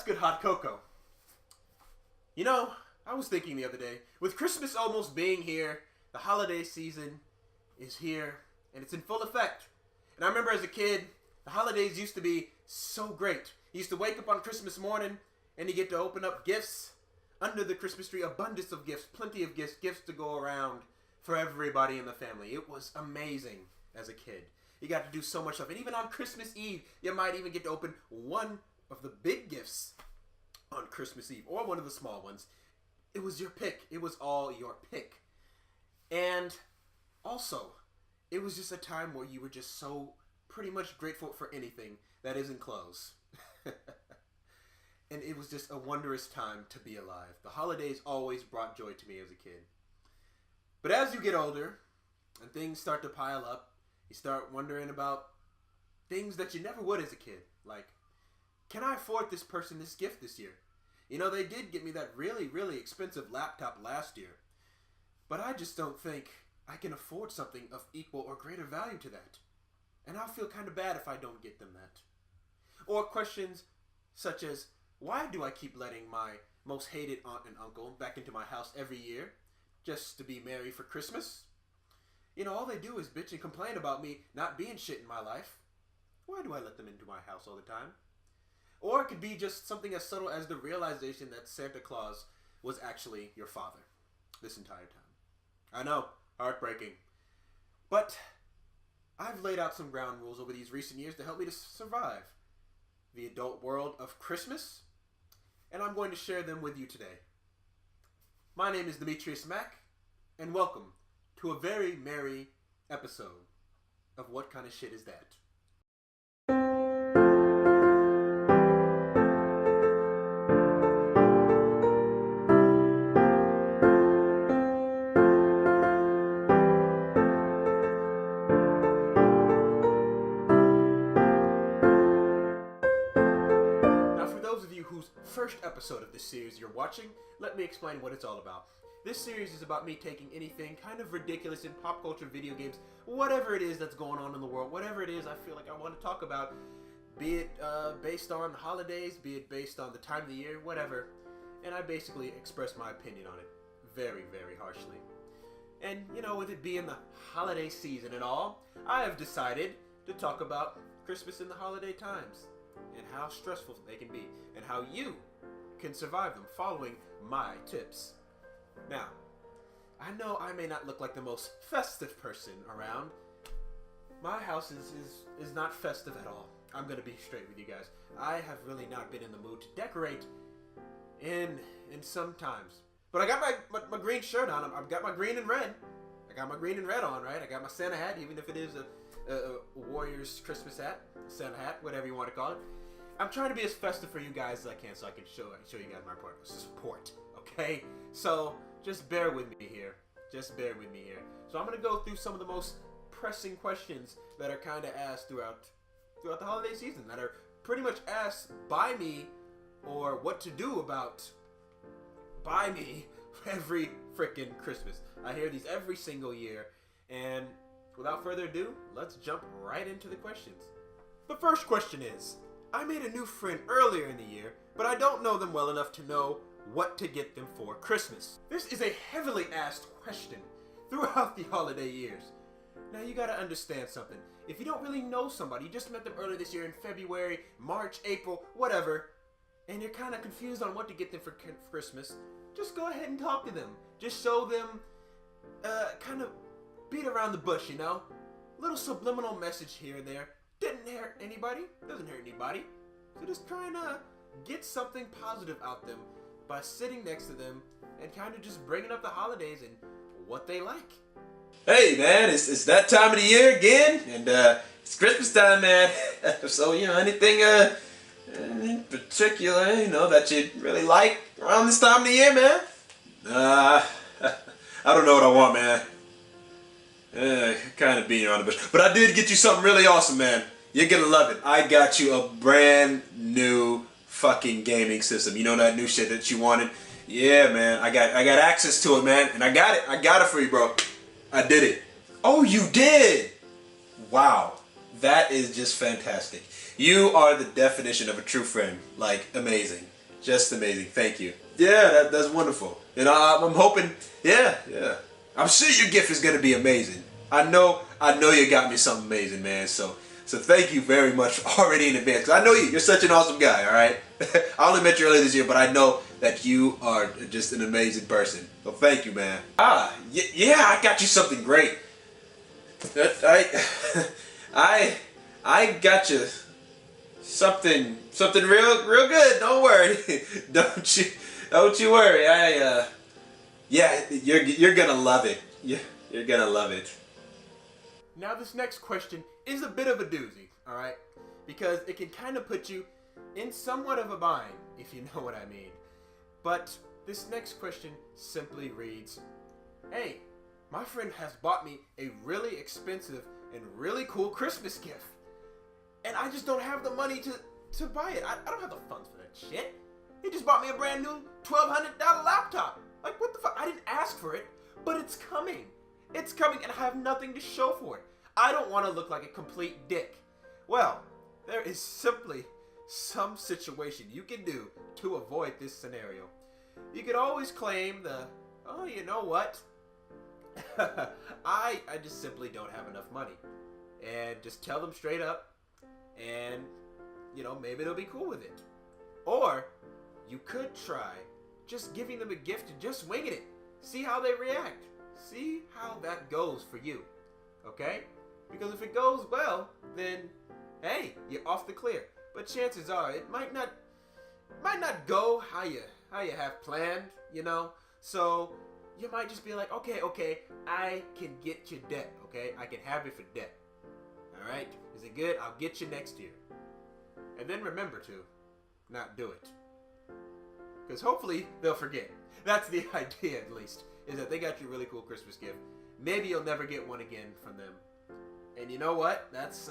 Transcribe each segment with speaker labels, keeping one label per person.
Speaker 1: good hot cocoa. You know, I was thinking the other day, with Christmas almost being here, the holiday season is here, and it's in full effect. And I remember as a kid, the holidays used to be so great. You used to wake up on Christmas morning, and you get to open up gifts under the Christmas tree, abundance of gifts, plenty of gifts, gifts to go around for everybody in the family. It was amazing as a kid. You got to do so much stuff. And even on Christmas Eve, you might even get to open one of the big gifts on Christmas Eve, or one of the small ones. It was your pick. It was all your pick. And also, it was just a time where you were just so pretty much grateful for anything that isn't clothes. And it was just a wondrous time to be alive. The holidays always brought joy to me as a kid. But as you get older, and things start to pile up, you start wondering about things that you never would as a kid. Like, can I afford this person this gift this year? You know, they did get me that really, really expensive laptop last year. But I just don't think I can afford something of equal or greater value to that. And I'll feel kind of bad if I don't get them that. Or questions such as, why do I keep letting my most hated aunt and uncle back into my house every year just to be merry for Christmas? You know, all they do is bitch and complain about me not being shit in my life. Why do I let them into my house all the time? Or it could be just something as subtle as the realization that Santa Claus was actually your father this entire time. I know, heartbreaking. But I've laid out some ground rules over these recent years to help me to survive the adult world of Christmas, and I'm going to share them with you today. My name is Demetrius Mack, and welcome to a very merry episode of What Kind of Shit Is That? First episode of this series you're watching, let me explain what it's all about. This series is about me taking anything kind of ridiculous in pop culture, video games, whatever it is that's going on in the world, whatever it is I feel like I want to talk about, be it based on holidays, be it based on the time of the year, whatever, and I basically express my opinion on it very, very harshly. And, you know, with it being the holiday season and all, I have decided to talk about Christmas in the holiday times and how stressful they can be and how you can survive them following my tips. Now, I know I may not look like the most festive person around. My house is not festive at all. I'm going to be straight with you guys. I have really not been in the mood to decorate in some times. But I got my green shirt on. I've got my green and red. I got my green and red on, right? I got my Santa hat, even if it is a Warriors Christmas hat, Santa hat, whatever you want to call it. I'm trying to be as festive for you guys as I can so I can show you guys my support, okay? So, just bear with me here. Just bear with me here. So I'm going to go through some of the most pressing questions that are kind of asked throughout the holiday season, that are pretty much asked by me, or what to do about by me every freaking Christmas. I hear these every single year, and without further ado, let's jump right into the questions. The first question is, I made a new friend earlier in the year, but I don't know them well enough to know what to get them for Christmas. This is a heavily asked question throughout the holiday years. Now you gotta understand something. If you don't really know somebody, you just met them earlier this year in February, March, April, whatever, and you're kind of confused on what to get them for Christmas, just go ahead and talk to them. Just show them, kind of beat around the bush, you know? Little subliminal message here and there. Didn't hurt anybody. Doesn't hurt anybody. So just trying to get something positive out them by sitting next to them and kind of just bringing up the holidays and what they like.
Speaker 2: Hey man, it's that time of the year again, and it's Christmas time, man. So you know, anything in particular, you know, that you really like around this time of the year, man? I don't know what I want, man. Kind of beating around the bush. But I did get you something really awesome, man. You're gonna love it. I got you a brand new fucking gaming system. You know that new shit that you wanted? Yeah, man. I got access to it, man. And I got it. I got it for you, bro. I did it. Oh, you did? Wow. That is just fantastic. You are the definition of a true friend. Like, amazing. Just amazing. Thank you. Yeah, that's wonderful. And I'm hoping, yeah. I'm sure your gift is gonna be amazing. I know you got me something amazing, man. So thank you very much already in advance. Cause I know you're such an awesome guy. All right. I only met you earlier this year, but I know that you are just an amazing person. So thank you, man. Yeah, I got you something great. I got you something real good. Don't worry. Don't you worry. Yeah, you're gonna love it. You're gonna love it.
Speaker 1: Now this next question is a bit of a doozy, alright? Because it can kind of put you in somewhat of a bind, if you know what I mean. But this next question simply reads, hey, my friend has bought me a really expensive and really cool Christmas gift. And I just don't have the money to buy it. I don't have the funds for that shit. He just bought me a brand new $1,200 laptop. Like, what the fuck? I didn't ask for it, but it's coming. It's coming, and I have nothing to show for it. I don't want to look like a complete dick. Well, there is simply some situation you can do to avoid this scenario. You could always claim oh, you know what? I just simply don't have enough money. And just tell them straight up, and, maybe they'll be cool with it. Or, you could try just giving them a gift and just winging it. See how they react. See how that goes for you. Okay? Because if it goes well, then, hey, you're off the clear. But chances are, it might not go how you have planned, So, you might just be like, okay, I can get you debt, okay? I can have it for debt. Alright? Is it good? I'll get you next year. And then remember to not do it. Because hopefully they'll forget. That's the idea, at least, is that they got you a really cool Christmas gift. Maybe you'll never get one again from them. And you know what? That's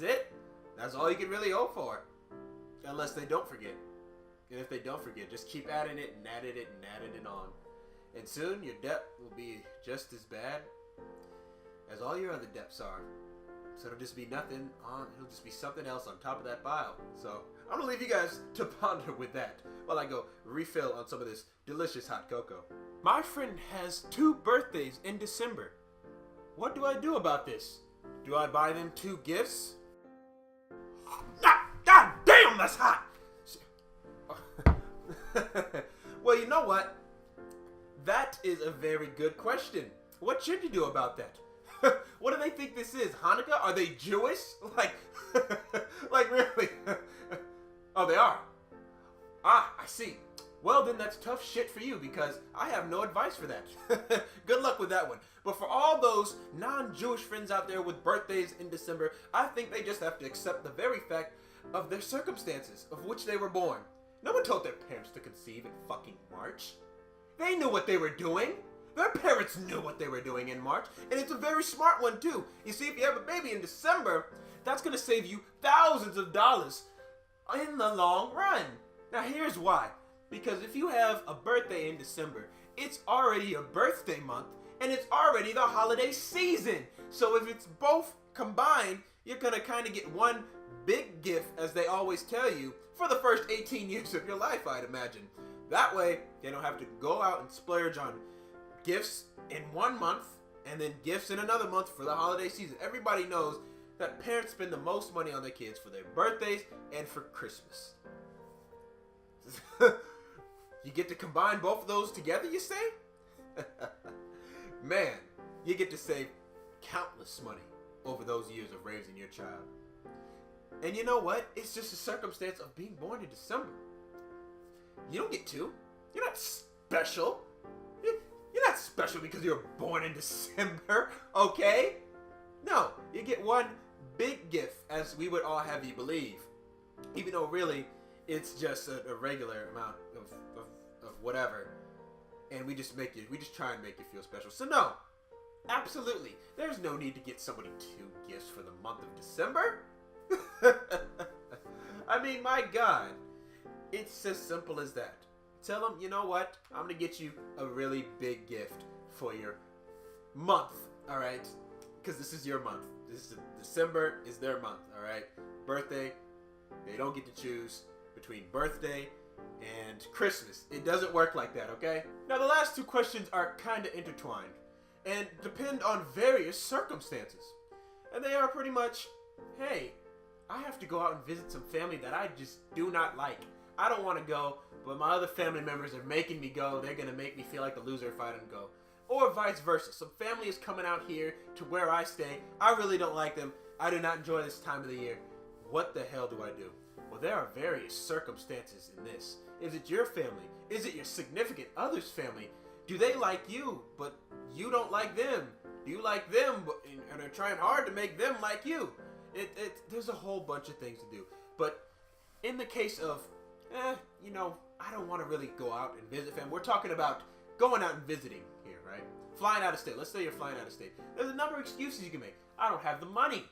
Speaker 1: it. That's all you can really hope for. Unless they don't forget. And if they don't forget, just keep adding it and adding it and adding it on. And soon your debt will be just as bad as all your other debts are. So it'll just be it'll just be something else on top of that pile. So I'm gonna leave you guys to ponder with that while I go refill on some of this delicious hot cocoa. My friend has 2 birthdays in December. What do I do about this? Do I buy them 2 gifts? God damn, that's hot! Well, you know what? That is a very good question. What should you do about that? What do they think this is? Hanukkah? Are they Jewish? Like really? Oh, they are. I see. Well, then that's tough shit for you because I have no advice for that. Good luck with that one. But for all those non-Jewish friends out there with birthdays in December, I think they just have to accept the very fact of their circumstances of which they were born. No one told their parents to conceive in fucking March. They knew what they were doing. Their parents knew what they were doing in March, and it's a very smart one too. You see, if you have a baby in December, that's going to save you thousands of dollars in the long run. Now here's why. Because if you have a birthday in December, it's already a birthday month, and it's already the holiday season. So if it's both combined, you're going to kind of get one big gift, as they always tell you, for the first 18 years of your life, I'd imagine. That way, they don't have to go out and splurge on gifts in one month and then gifts in another month for the holiday season. Everybody knows that parents spend the most money on their kids for their birthdays and for Christmas. You get to combine both of those together, you say? Man, you get to save countless money over those years of raising your child. And you know what? It's just a circumstance of being born in December. You don't get 2. You're not special. You're not special because you were born in December, okay? No, you get one big gift, as we would all have you believe. Even though really, it's just a regular amount of whatever. And we just try and make you feel special. So no, absolutely, there's no need to get somebody 2 gifts for the month of December. I mean, my God, it's as simple as that. Tell them, you know what? I'm going to get you a really big gift for your month, all right? Because this is your month. December is their month, all right? Birthday, they don't get to choose. between birthday and Christmas. It doesn't work like that, okay? Now, the last two questions are kind of intertwined and depend on various circumstances. And they are pretty much, hey, I have to go out and visit some family that I just do not like. I don't want to go, but my other family members are making me go. They're going to make me feel like the loser if I don't go. Or vice versa. Some family is coming out here to where I stay. I really don't like them. I do not enjoy this time of the year. What the hell do I do? Well, there are various circumstances in this. Is it your family? Is it your significant other's family? Do they like you, but you don't like them? Do you like them, and are trying hard to make them like you? There's a whole bunch of things to do. But in the case of, I don't want to really go out and visit family. We're talking about going out and visiting here, right? Flying out of state. Let's say you're flying out of state. There's a number of excuses you can make. I don't have the money.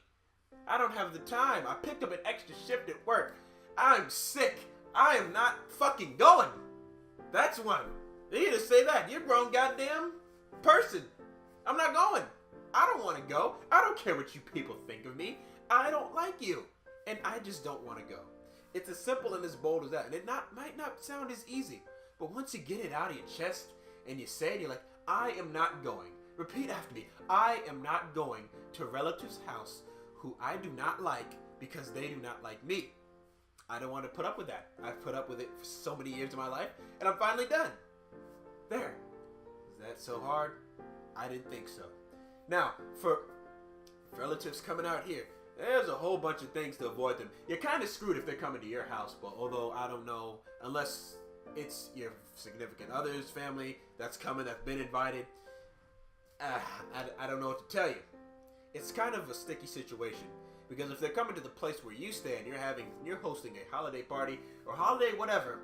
Speaker 1: I don't have the time. I picked up an extra shift at work. I'm sick. I am not fucking going. That's one. You need to say that. You're a grown goddamn person. I'm not going. I don't want to go. I don't care what you people think of me. I don't like you. And I just don't want to go. It's as simple and as bold as that. And it might not sound as easy. But once you get it out of your chest and you say it, you're like, I am not going. Repeat after me. I am not going to a relative's house who I do not like because they do not like me. I don't want to put up with that. I've put up with it for so many years of my life, and I'm finally done. There. Is that so hard? I didn't think so. Now, for relatives coming out here, there's a whole bunch of things to avoid them. You're kind of screwed if they're coming to your house, but although I don't know, unless it's your significant other's family that's coming, that's been invited, I don't know what to tell you. It's kind of a sticky situation. Because if they're coming to the place where you stay and you're hosting a holiday party or holiday whatever,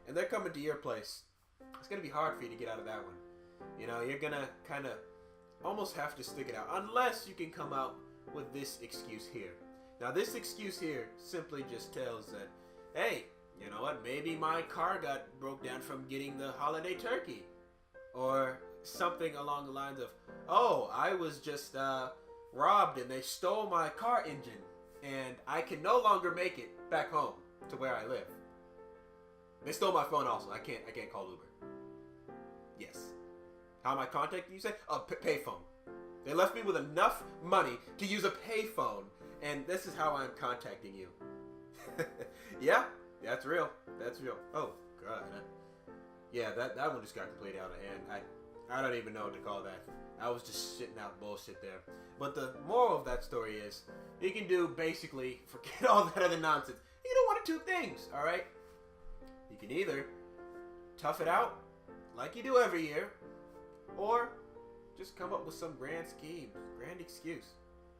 Speaker 1: and they're coming to your place, it's going to be hard for you to get out of that one. You're going to kind of almost have to stick it out unless you can come out with this excuse here. Now, this excuse here simply just tells that, hey, you know what, maybe my car got broke down from getting the holiday turkey. Or something along the lines of, oh, I was just, robbed and they stole my car engine and I can no longer make it back home to where I live. They stole my phone also. I can't call Uber. Yes. How am I contacting you? Say, payphone. They left me with enough money to use a payphone, and this is how I'm contacting you. Yeah, that's real. That's real. Oh God. Yeah, that one just got completely out of hand. I don't even know what to call that. I was just shitting out bullshit there. But the moral of that story is, you can do basically, forget all that other nonsense. You can do one of two things, alright? You can either tough it out, like you do every year, or just come up with some grand scheme, grand excuse.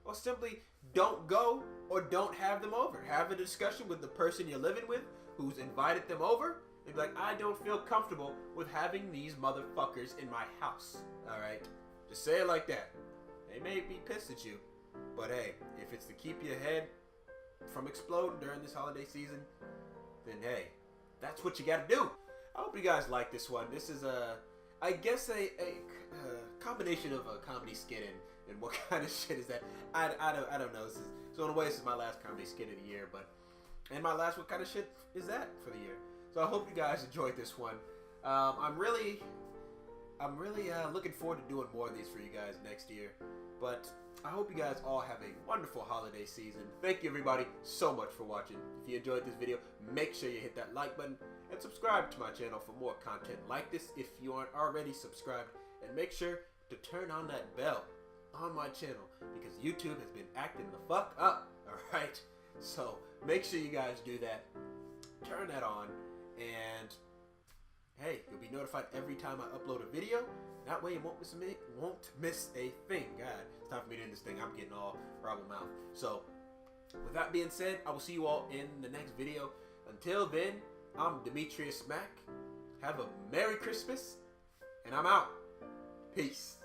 Speaker 1: Or simply don't go or don't have them over. Have a discussion with the person you're living with who's invited them over. And be like, I don't feel comfortable with having these motherfuckers in my house, alright? Just say it like that. They may be pissed at you, but hey, if it's to keep your head from exploding during this holiday season, then hey, that's what you gotta do. I hope you guys like this one. This is I guess a combination of a comedy skit and what kind of shit is that? I don't know. So in a way, this is my last comedy skit of the year, and my last what kind of shit is that for the year? So I hope you guys enjoyed this one. I'm really looking forward to doing more of these for you guys next year. But I hope you guys all have a wonderful holiday season. Thank you everybody so much for watching. If you enjoyed this video, make sure you hit that like button and subscribe to my channel for more content like this if you aren't already subscribed. And make sure to turn on that bell on my channel because YouTube has been acting the fuck up. Alright? So make sure you guys do that. Turn that on and hey, you'll be notified every time I upload a video. That way you won't miss a thing. God, it's time for me to end this thing. I'm getting all rubble mouth. So, with that being said, I will see you all in the next video. Until then, I'm Demetrius Mack. Have a Merry Christmas, and I'm out. Peace.